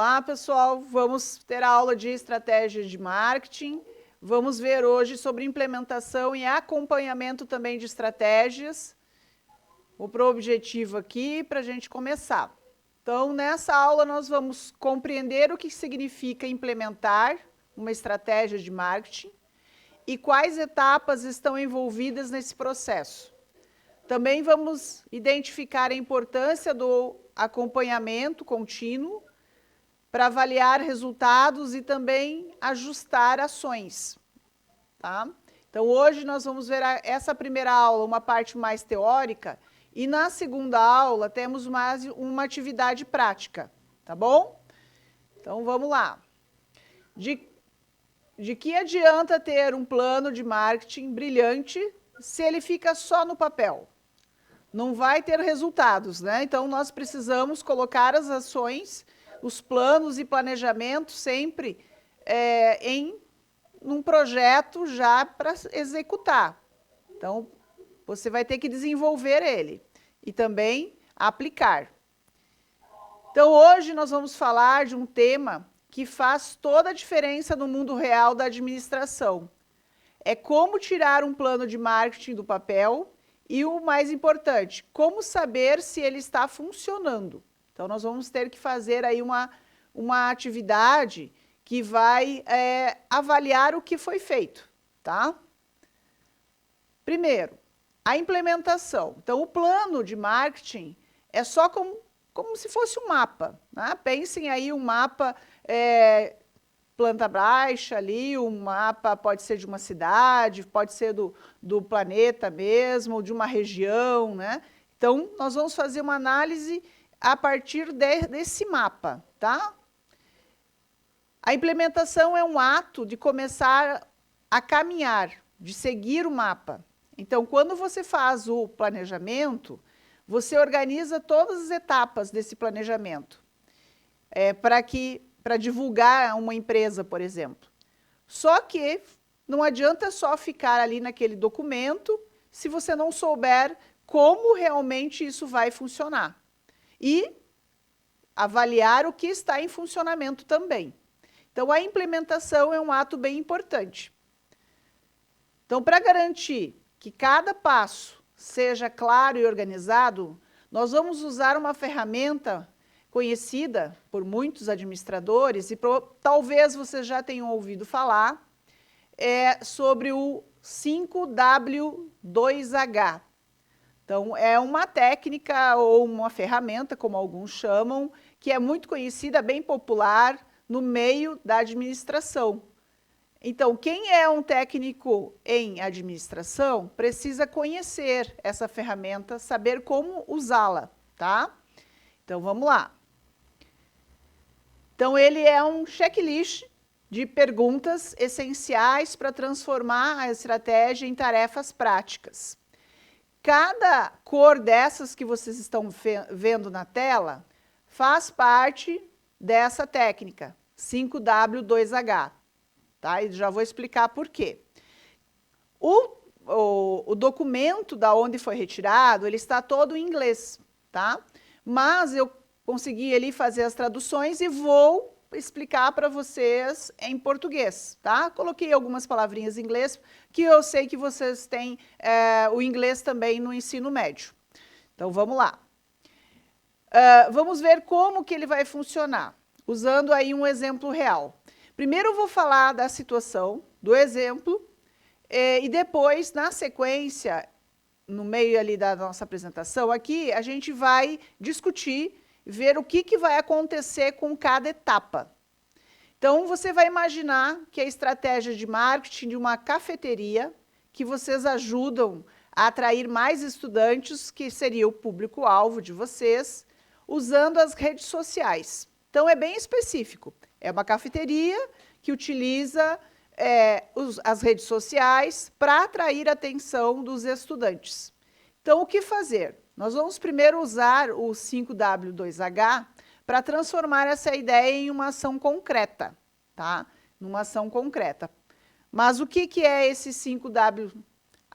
Olá, pessoal. Vamos ter a aula de estratégia de marketing. Vamos ver hoje sobre implementação e acompanhamento também de estratégias. Vou para o objetivo aqui para a gente começar. Então, nessa aula, nós vamos compreender o que significa implementar uma estratégia de marketing e quais etapas estão envolvidas nesse processo. Também vamos identificar a importância do acompanhamento contínuo para avaliar resultados e também ajustar ações. Tá? Então, hoje nós vamos ver essa primeira aula, uma parte mais teórica, e na segunda aula temos mais uma atividade prática, tá bom? Então, vamos lá. De que adianta ter um plano de marketing brilhante se ele fica só no papel? Não vai ter resultados, né? Então, nós precisamos colocar as ações, os planos e planejamento sempre em um projeto já para executar. Então, você vai ter que desenvolver ele e também aplicar. Então, hoje nós vamos falar de um tema que faz toda a diferença no mundo real da administração. É como tirar um plano de marketing do papel e, o mais importante, como saber se ele está funcionando. Então, nós vamos ter que fazer aí uma atividade que vai avaliar o que foi feito, tá? Primeiro, a implementação. Então, o plano de marketing é só como se fosse um mapa, né? Pensem aí um mapa planta baixa ali, um mapa pode ser de uma cidade, pode ser do planeta mesmo, de uma região, né? Então, nós vamos fazer uma análise a partir desse mapa, tá? A implementação é um ato de começar a caminhar, de seguir o mapa. Então, quando você faz o planejamento, você organiza todas as etapas desse planejamento, para divulgar uma empresa, por exemplo. Só que não adianta só ficar ali naquele documento se você não souber como realmente isso vai funcionar. E avaliar o que está em funcionamento também. Então, a implementação é um ato bem importante. Então, para garantir que cada passo seja claro e organizado, nós vamos usar uma ferramenta conhecida por muitos administradores, e talvez vocês já tenham ouvido falar, sobre o 5W2H. Então, é uma técnica ou uma ferramenta, como alguns chamam, que é muito conhecida, bem popular no meio da administração. Então, quem é um técnico em administração precisa conhecer essa ferramenta, saber como usá-la, tá? Então, vamos lá. Então, ele é um checklist de perguntas essenciais para transformar a estratégia em tarefas práticas. Cada cor dessas que vocês estão vendo na tela faz parte dessa técnica, 5W2H. Tá? E já vou explicar por quê. O documento da onde foi retirado, ele está todo em inglês, tá? Mas eu consegui ali fazer as traduções e vou explicar para vocês em português, tá? Coloquei algumas palavrinhas em inglês, que eu sei que vocês têm o inglês também no ensino médio. Então, vamos lá. Vamos ver como que ele vai funcionar, usando aí um exemplo real. Primeiro eu vou falar da situação, do exemplo, e depois, na sequência, no meio ali da nossa apresentação aqui, a gente vai discutir, ver o que vai acontecer com cada etapa. Então, você vai imaginar que a estratégia de marketing de uma cafeteria, que vocês ajudam a atrair mais estudantes, que seria o público-alvo de vocês, usando as redes sociais. Então, é bem específico. É uma cafeteria que utiliza as redes sociais para atrair a atenção dos estudantes. Então, o que fazer? Nós vamos primeiro usar o 5W2H para transformar essa ideia em uma ação concreta, tá? Numa ação concreta. Mas o que é esse 5W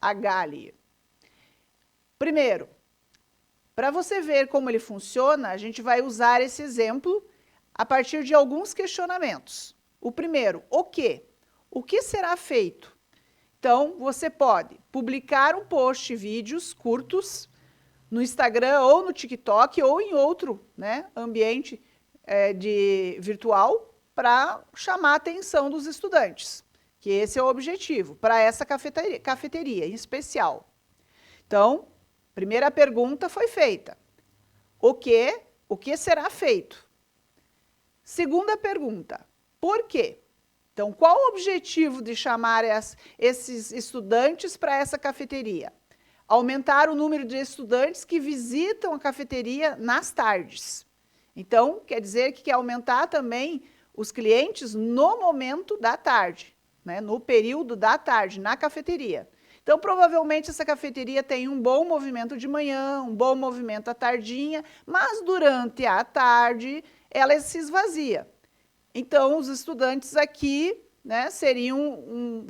ali? Primeiro, para você ver como ele funciona, a gente vai usar esse exemplo a partir de alguns questionamentos. O primeiro, o quê? O que será feito? Então, você pode publicar um post, vídeos curtos, no Instagram ou no TikTok ou em outro, né, ambiente virtual para chamar a atenção dos estudantes, que esse é o objetivo, para essa cafeteria em especial. Então, primeira pergunta foi feita. O que será feito? Segunda pergunta, por quê? Então, qual o objetivo de chamar esses estudantes para essa cafeteria? Aumentar o número de estudantes que visitam a cafeteria nas tardes. Então, quer dizer que quer aumentar também os clientes no momento da tarde, né? No período da tarde, na cafeteria. Então, provavelmente, essa cafeteria tem um bom movimento de manhã, um bom movimento à tardinha, mas durante a tarde ela se esvazia. Então, os estudantes aqui, né, seriam,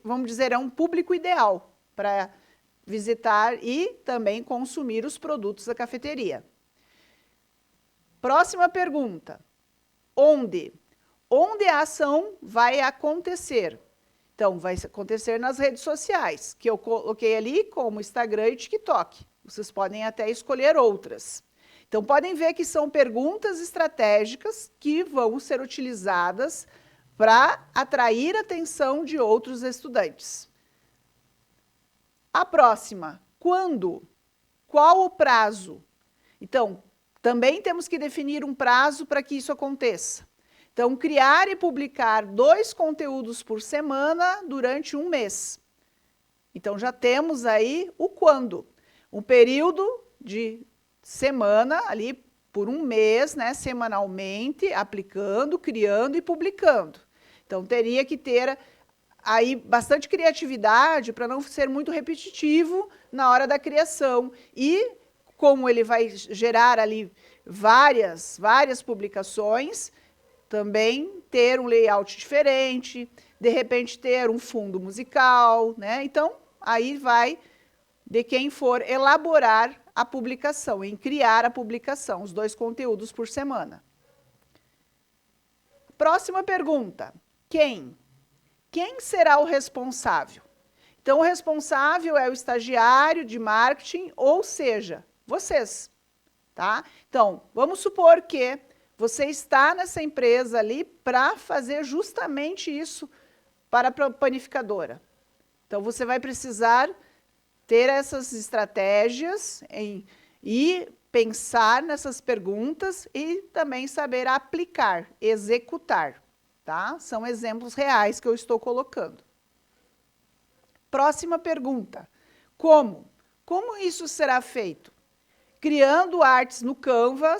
vamos dizer, é um público ideal para visitar e também consumir os produtos da cafeteria. Próxima pergunta. Onde? Onde a ação vai acontecer? Então, vai acontecer nas redes sociais, que eu coloquei ali como Instagram e TikTok. Vocês podem até escolher outras. Então, podem ver que são perguntas estratégicas que vão ser utilizadas para atrair a atenção de outros estudantes. A próxima, quando? Qual o prazo? Então, também temos que definir um prazo para que isso aconteça. Então, criar e publicar 2 conteúdos por semana durante um mês. Então, já temos aí o quando. Um período de semana, ali por um mês, né, semanalmente, aplicando, criando e publicando. Então, teria que ter aí bastante criatividade para não ser muito repetitivo na hora da criação. E, como ele vai gerar ali várias publicações, também ter um layout diferente, de repente ter um fundo musical, né? Então, aí vai de quem for elaborar a publicação, em criar a publicação, os 2 conteúdos por semana. Próxima pergunta. Quem? Quem será o responsável? Então, o responsável é o estagiário de marketing, ou seja, vocês, tá? Então, vamos supor que você está nessa empresa ali para fazer justamente isso para a panificadora. Então, você vai precisar ter essas estratégias e pensar nessas perguntas e também saber aplicar, executar, tá? São exemplos reais que eu estou colocando. Próxima pergunta. Como? Como isso será feito? Criando artes no Canva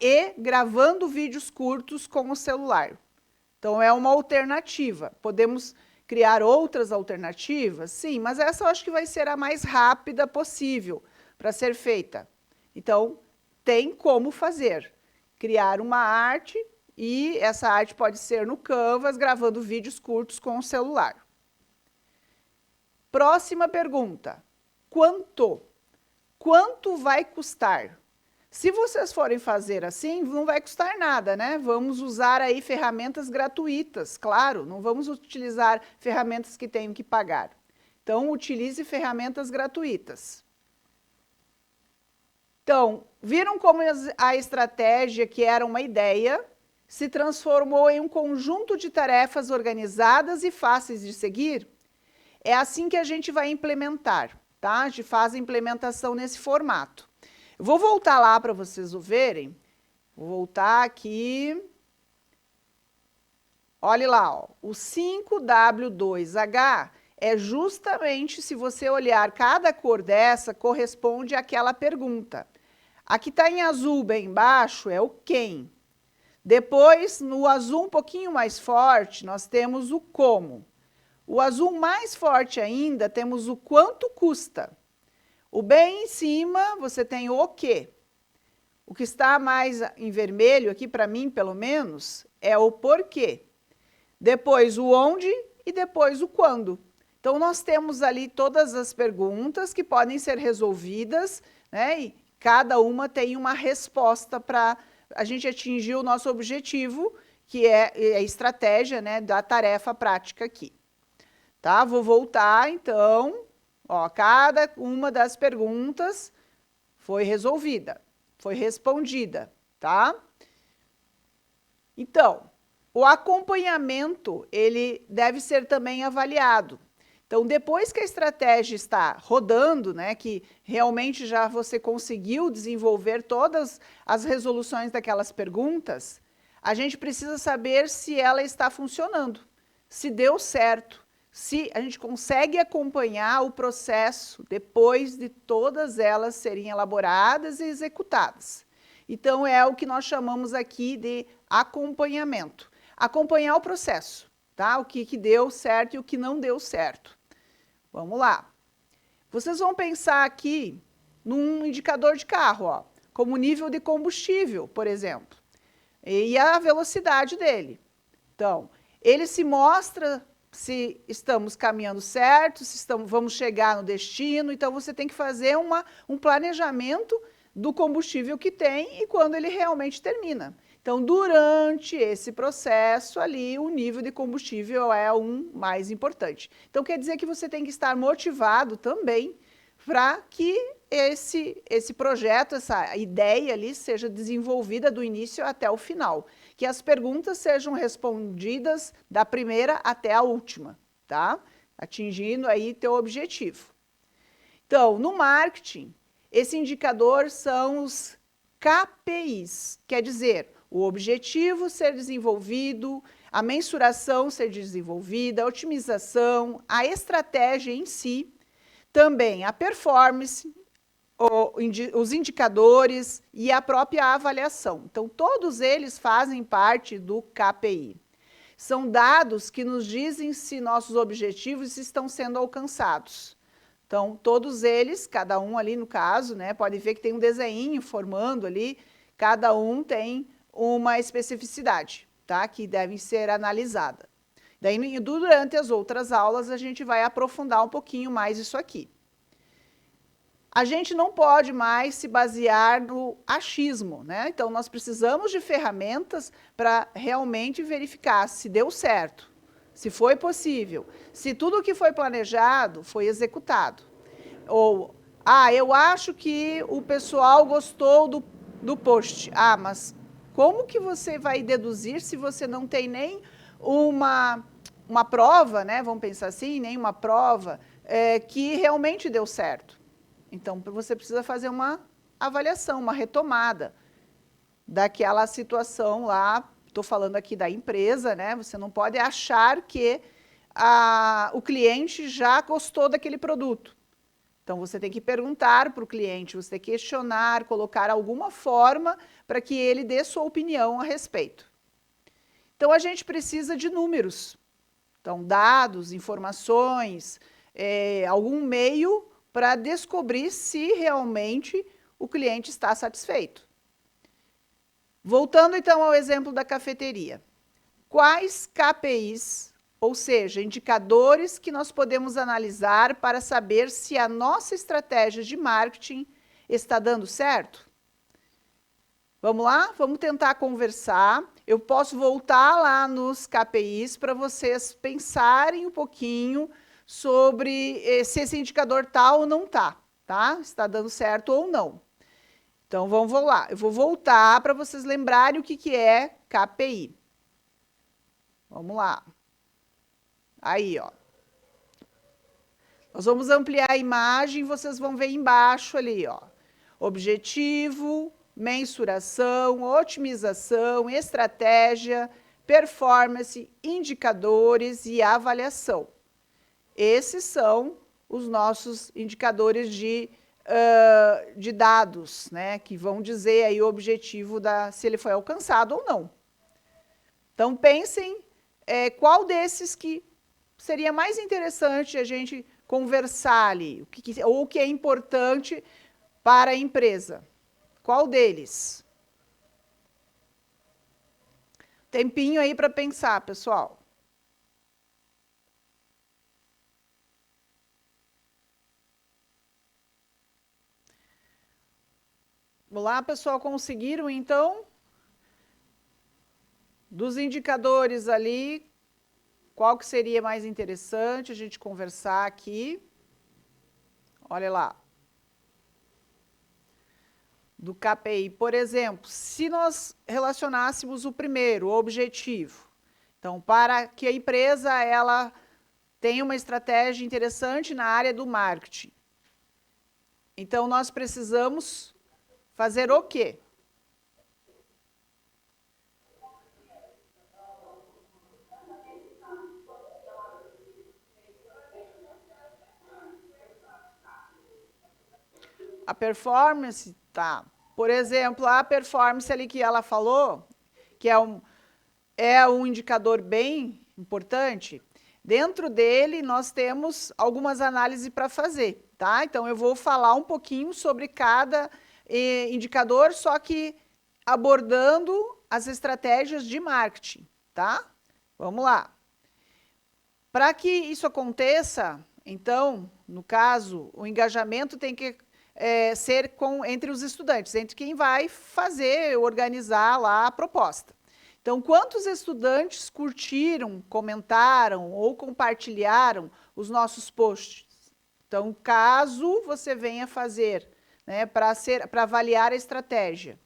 e gravando vídeos curtos com o celular. Então, é uma alternativa. Podemos criar outras alternativas? Sim, mas essa eu acho que vai ser a mais rápida possível para ser feita. Então, tem como fazer. Criar uma arte e essa arte pode ser no Canva, gravando vídeos curtos com o celular. Próxima pergunta. Quanto? Quanto vai custar? Se vocês forem fazer assim, não vai custar nada, né? Vamos usar aí ferramentas gratuitas, claro, não vamos utilizar ferramentas que tenham que pagar. Então, utilize ferramentas gratuitas. Então, viram como a estratégia, que era uma ideia, se transformou em um conjunto de tarefas organizadas e fáceis de seguir? É assim que a gente vai implementar, tá? A gente faz a implementação nesse formato. Eu vou voltar lá para vocês verem. Vou voltar aqui. Olha lá, ó. O 5W2H é justamente, se você olhar cada cor dessa, corresponde àquela pergunta. A que está em azul bem embaixo é o quem. Depois, no azul um pouquinho mais forte, nós temos o como. O azul mais forte ainda, temos o quanto custa. O bem em cima, você tem o quê. O que está mais em vermelho, aqui para mim, pelo menos, é o porquê. Depois o onde e depois o quando. Então, nós temos ali todas as perguntas que podem ser resolvidas, né? E cada uma tem uma resposta para a gente atingiu o nosso objetivo, que é a estratégia, né, da tarefa prática aqui. Tá? Vou voltar, então, ó, cada uma das perguntas foi resolvida, foi respondida, tá? Então, o acompanhamento, ele deve ser também avaliado. Então, depois que a estratégia está rodando, né, que realmente já você conseguiu desenvolver todas as resoluções daquelas perguntas, a gente precisa saber se ela está funcionando, se deu certo, se a gente consegue acompanhar o processo depois de todas elas serem elaboradas e executadas. Então, é o que nós chamamos aqui de acompanhamento. Acompanhar o processo, tá? O que deu certo e o que não deu certo. Vamos lá. Vocês vão pensar aqui num indicador de carro, ó, como nível de combustível, por exemplo, e a velocidade dele. Então, ele se mostra se estamos caminhando certo, se vamos chegar no destino, então você tem que fazer um planejamento do combustível que tem e quando ele realmente termina. Então, durante esse processo ali, o nível de combustível é o mais importante. Então, quer dizer que você tem que estar motivado também para que esse projeto, essa ideia ali seja desenvolvida do início até o final. Que as perguntas sejam respondidas da primeira até a última, tá? Atingindo aí teu objetivo. Então, no marketing, esse indicador são os KPIs, quer dizer, o objetivo ser desenvolvido, a mensuração ser desenvolvida, a otimização, a estratégia em si, também a performance, os indicadores e a própria avaliação. Então, todos eles fazem parte do KPI. São dados que nos dizem se nossos objetivos estão sendo alcançados. Então, todos eles, cada um ali no caso, né, pode ver que tem um desenho formando ali, cada um tem uma especificidade, tá, que deve ser analisada. Daí, durante as outras aulas, a gente vai aprofundar um pouquinho mais isso aqui. A gente não pode mais se basear no achismo, né? Então, nós precisamos de ferramentas para realmente verificar se deu certo, se foi possível, se tudo o que foi planejado foi executado. Ou, eu acho que o pessoal gostou do post. Mas como que você vai deduzir se você não tem nem uma prova, né? Vamos pensar assim, nem uma prova que realmente deu certo. Então, você precisa fazer uma avaliação, uma retomada daquela situação lá. Estou falando aqui da empresa, né? Você não pode achar que o cliente já gostou daquele produto. Então, você tem que perguntar para o cliente, você tem que questionar, colocar alguma forma para que ele dê sua opinião a respeito. Então, a gente precisa de números. Então, dados, informações, algum meio para descobrir se realmente o cliente está satisfeito. Voltando, então, ao exemplo da cafeteria. Quais KPIs, ou seja, indicadores que nós podemos analisar para saber se a nossa estratégia de marketing está dando certo? Vamos lá? Vamos tentar conversar. Eu posso voltar lá nos KPIs para vocês pensarem um pouquinho sobre se esse indicador está ou não está, tá? Está dando certo ou não. Então, vamos lá. Eu vou voltar para vocês lembrarem o que é KPI. Vamos lá. Aí, ó. Nós vamos ampliar a imagem, vocês vão ver embaixo ali, ó. Objetivo, mensuração, otimização, estratégia, performance, indicadores e avaliação. Esses são os nossos indicadores de dados, né, que vão dizer aí o objetivo se ele foi alcançado ou não. Então, pensem qual desses que seria mais interessante a gente conversar ali, ou o que é importante para a empresa. Qual deles? Tempinho aí para pensar, pessoal. Vamos lá, pessoal, conseguiram então? Dos indicadores ali, qual que seria mais interessante a gente conversar aqui? Olha lá. Do KPI, por exemplo, se nós relacionássemos o primeiro, o objetivo. Então, para que a empresa ela tenha uma estratégia interessante na área do marketing. Então, nós precisamos fazer o quê? A performance, tá. Por exemplo, a performance ali que ela falou, que é um indicador bem importante, dentro dele nós temos algumas análises para fazer, tá? Então, eu vou falar um pouquinho sobre cada indicador, só que abordando as estratégias de marketing, tá? Vamos lá. Para que isso aconteça, então, no caso, o engajamento tem que ser entre os estudantes, entre quem vai fazer, organizar lá a proposta. Então, quantos estudantes curtiram, comentaram ou compartilharam os nossos posts? Então, caso você venha fazer, né, para avaliar a estratégia.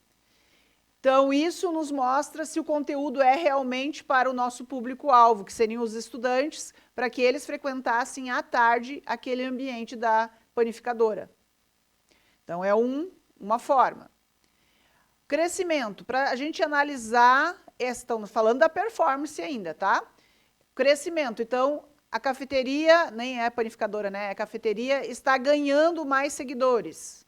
Então, isso nos mostra se o conteúdo é realmente para o nosso público-alvo, que seriam os estudantes, para que eles frequentassem à tarde aquele ambiente da panificadora. Então, é uma forma. Crescimento, para a gente analisar, estamos falando da performance ainda, tá? Crescimento, então, a cafeteria, nem é panificadora, né? A cafeteria está ganhando mais seguidores.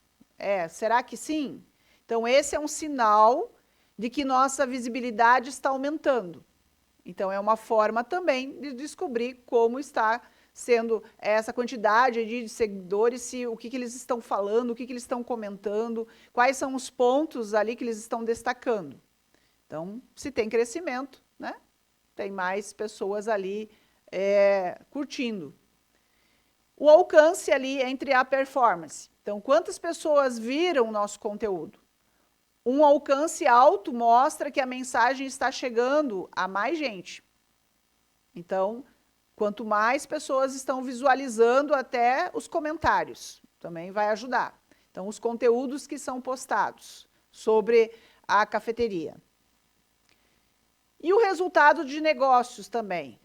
Será que sim? Então, esse é um sinal de que nossa visibilidade está aumentando. Então, é uma forma também de descobrir como está sendo essa quantidade de seguidores, o que eles estão falando, o que eles estão comentando, quais são os pontos ali que eles estão destacando. Então, se tem crescimento, né, tem mais pessoas ali curtindo. O alcance ali entre a performance. Então, quantas pessoas viram o nosso conteúdo? Um alcance alto mostra que a mensagem está chegando a mais gente. Então, quanto mais pessoas estão visualizando, até os comentários também vai ajudar. Então, os conteúdos que são postados sobre a cafeteria. E o resultado de negócios também.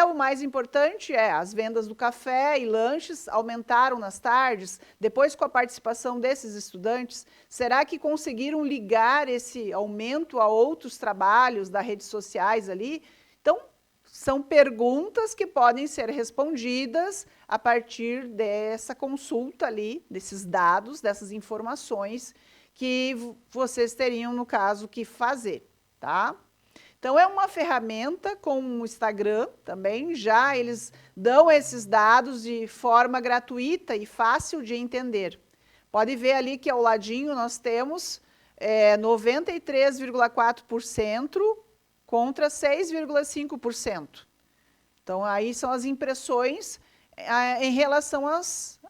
O mais importante as vendas do café e lanches aumentaram nas tardes, depois com a participação desses estudantes, será que conseguiram ligar esse aumento a outros trabalhos das redes sociais ali? Então, são perguntas que podem ser respondidas a partir dessa consulta ali, desses dados, dessas informações que vocês teriam, no caso, que fazer, tá? Então, é uma ferramenta com o Instagram também, já eles dão esses dados de forma gratuita e fácil de entender. Pode ver ali que ao ladinho nós temos 93,4% contra 6,5%. Então, aí são as impressões em relação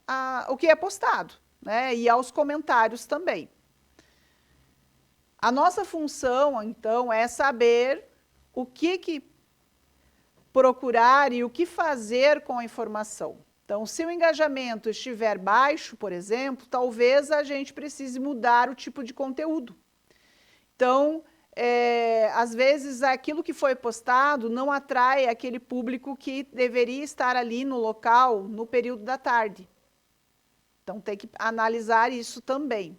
ao que é postado, né, e aos comentários também. A nossa função, então, é saber o que procurar e o que fazer com a informação. Então, se o engajamento estiver baixo, por exemplo, talvez a gente precise mudar o tipo de conteúdo. Então, às vezes, aquilo que foi postado não atrai aquele público que deveria estar ali no local no período da tarde. Então, tem que analisar isso também.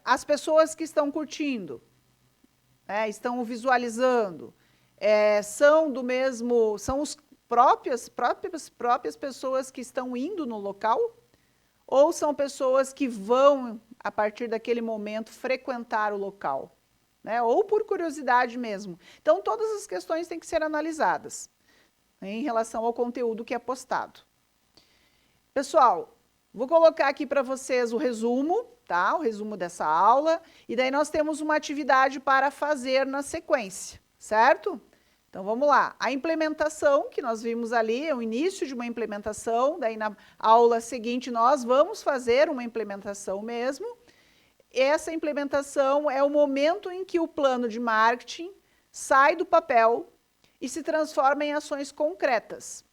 As pessoas que estão curtindo, estão visualizando, são do mesmo, são as próprias pessoas que estão indo no local, ou são pessoas que vão, a partir daquele momento, frequentar o local, né? Ou por curiosidade mesmo. Então, todas as questões têm que ser analisadas em relação ao conteúdo que é postado. Pessoal, vou colocar aqui para vocês o resumo, tá? O resumo dessa aula, e daí nós temos uma atividade para fazer na sequência, certo? Então, vamos lá. A implementação, que nós vimos ali, é o início de uma implementação, daí na aula seguinte nós vamos fazer uma implementação mesmo, essa implementação é o momento em que o plano de marketing sai do papel e se transforma em ações concretas.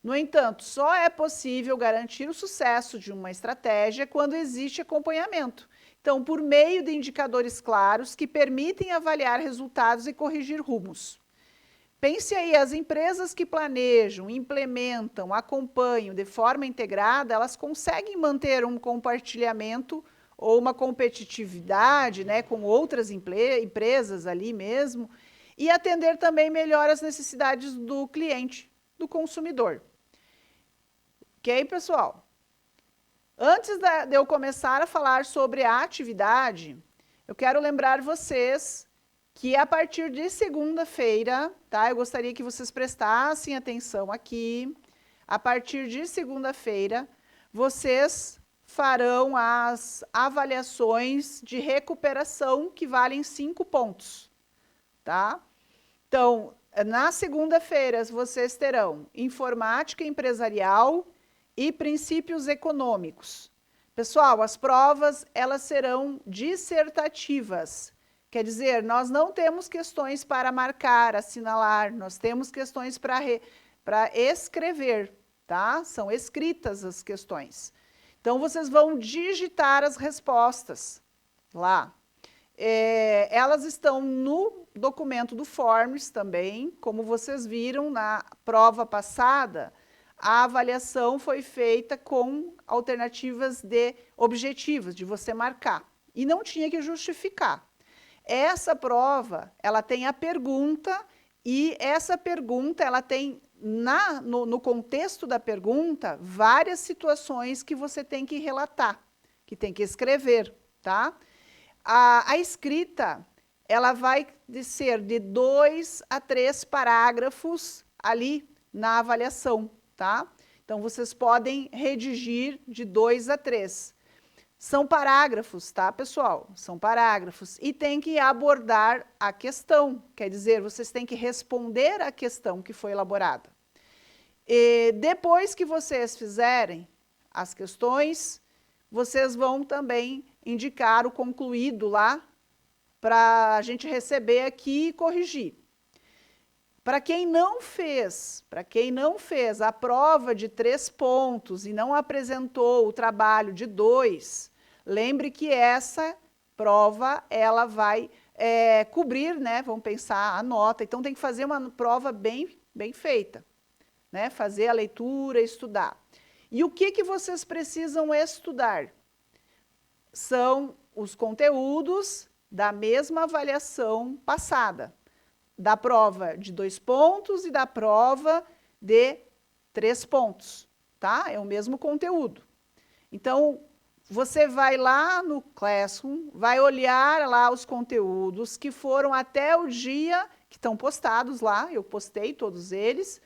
No entanto, só é possível garantir o sucesso de uma estratégia quando existe acompanhamento. Então, por meio de indicadores claros que permitem avaliar resultados e corrigir rumos. Pense aí, as empresas que planejam, implementam, acompanham de forma integrada, elas conseguem manter um compartilhamento ou uma competitividade, né, com outras empresas ali mesmo, e atender também melhor as necessidades do cliente, do consumidor. Ok, pessoal? Antes de eu começar a falar sobre a atividade, eu quero lembrar vocês que a partir de segunda-feira, tá? Eu gostaria que vocês prestassem atenção aqui. A partir de segunda-feira, vocês farão as avaliações de recuperação que valem 5 pontos, tá? Então, na segunda-feira, vocês terão informática empresarial e princípios econômicos. Pessoal, as provas, elas serão dissertativas. Quer dizer, nós não temos questões para marcar, assinalar, nós temos questões para escrever, tá? São escritas as questões. Então, vocês vão digitar as respostas lá. Elas estão no documento do Forms também, como vocês viram na prova passada, a avaliação foi feita com alternativas de objetivos, de você marcar, e não tinha que justificar. Essa prova, ela tem a pergunta, e essa pergunta, ela tem, no contexto da pergunta, várias situações que você tem que relatar, que tem que escrever, tá? A escrita, ela vai ser de 2 a 3 parágrafos ali na avaliação, tá? Então, vocês podem redigir de 2 a 3. São parágrafos, tá, pessoal? São parágrafos. E tem que abordar a questão, quer dizer, vocês têm que responder à questão que foi elaborada. E depois que vocês fizerem as questões, vocês vão também indicar o concluído lá, para a gente receber aqui e corrigir. Para quem não fez a prova de 3 pontos e não apresentou o trabalho de 2, lembre que essa prova, ela vai cobrir, né, vamos pensar, a nota. Então, tem que fazer uma prova bem feita, né, fazer a leitura, estudar. E o que vocês precisam estudar? São os conteúdos da mesma avaliação passada, da prova de 2 pontos e da prova de 3 pontos, tá? É o mesmo conteúdo. Então, você vai lá no Classroom, vai olhar lá os conteúdos que foram até o dia, que estão postados lá, eu postei todos eles,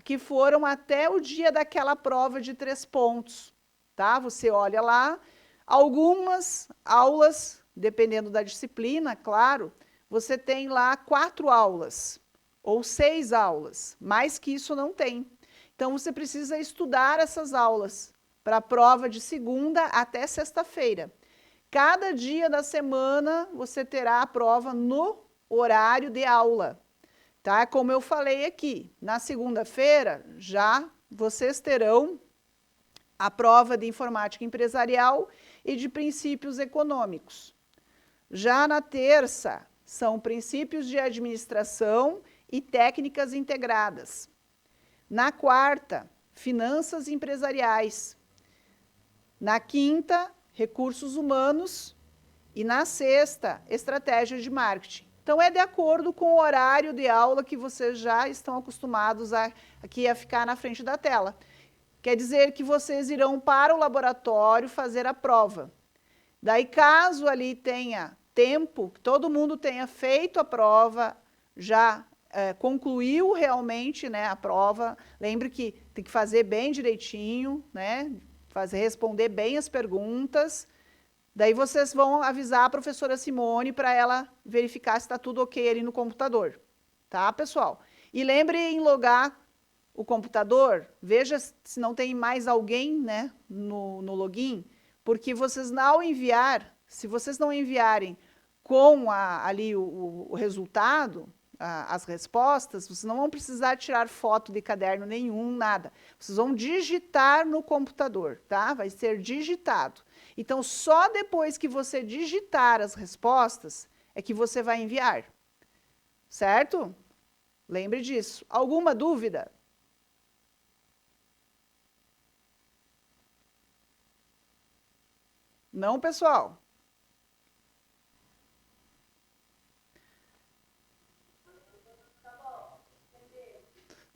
que foram até o dia daquela prova de 3 pontos, tá? Você olha lá, algumas aulas, dependendo da disciplina, claro, você tem lá 4 aulas, ou 6 aulas, mais que isso não tem. Então, você precisa estudar essas aulas para a prova de segunda até sexta-feira. Cada dia da semana, você terá a prova no horário de aula. Tá? Como eu falei aqui, na segunda-feira, já vocês terão a prova de informática empresarial e de princípios econômicos. Já na terça, são princípios de administração e técnicas integradas. Na quarta, finanças empresariais. Na quinta, recursos humanos. E na sexta, estratégia de marketing. Então, é de acordo com o horário de aula que vocês já estão acostumados aqui a ficar na frente da tela. Quer dizer que vocês irão para o laboratório fazer a prova. Daí, caso ali tenha tempo, que todo mundo tenha feito a prova, já concluiu realmente, né, a prova, lembre que tem que fazer bem direitinho, né, responder bem as perguntas. Daí vocês vão avisar a professora Simone para ela verificar se está tudo ok ali no computador. Tá, pessoal? E lembre em logar o computador, veja se não tem mais alguém, né, no login, porque vocês, ao enviar Se vocês não enviarem com ali o resultado, as respostas, vocês não vão precisar tirar foto de caderno nenhum, nada. Vocês vão digitar no computador, tá? Vai ser digitado. Então, só depois que você digitar as respostas é que você vai enviar. Certo? Lembre disso. Alguma dúvida? Não, pessoal?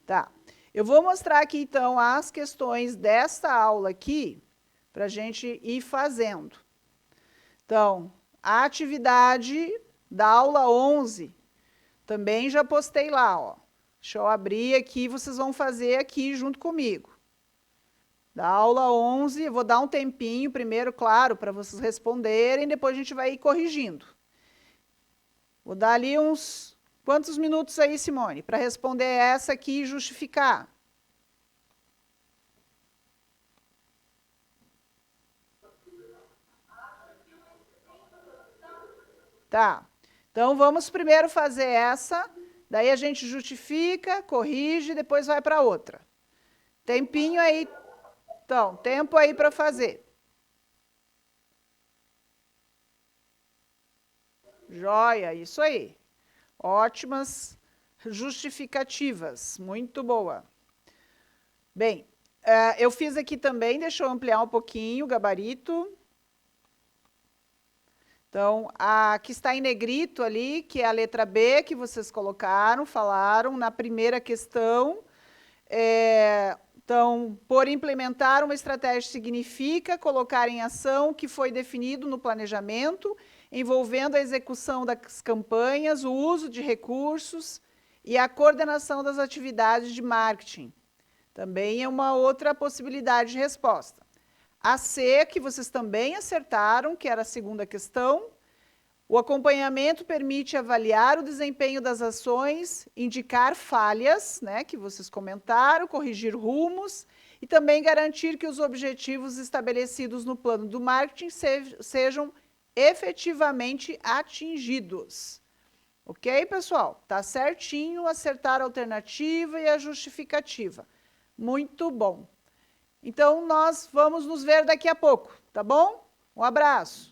Tá. Eu vou mostrar aqui, então, as questões desta aula aqui, para a gente ir fazendo. Então, a atividade da aula 11, também já postei lá, ó. Deixa eu abrir aqui, vocês vão fazer aqui junto comigo. Da aula 11, eu vou dar um tempinho primeiro, claro, para vocês responderem, depois a gente vai ir corrigindo. Vou dar ali uns... Quantos minutos aí, Simone, para responder essa aqui e justificar? Tá. Então, vamos primeiro fazer essa, daí a gente justifica, corrige, depois vai para outra. Tempinho aí. Então, tempo aí para fazer. Joia, isso aí. Ótimas justificativas, muito boa. Bem, eu fiz aqui também, deixa eu ampliar um pouquinho o gabarito. Então, a que está em negrito ali, que é a letra B, que vocês colocaram, falaram na primeira questão. Então, por implementar uma estratégia significa colocar em ação o que foi definido no planejamento, envolvendo a execução das campanhas, o uso de recursos e a coordenação das atividades de marketing. Também é uma outra possibilidade de resposta. A C, que vocês também acertaram, que era a segunda questão. O acompanhamento permite avaliar o desempenho das ações, indicar falhas, né, que vocês comentaram, corrigir rumos e também garantir que os objetivos estabelecidos no plano do marketing sejam efetivamente atingidos. Ok, pessoal? Tá certinho, acertar a alternativa e a justificativa. Muito bom. Então, nós vamos nos ver daqui a pouco, tá bom? Um abraço.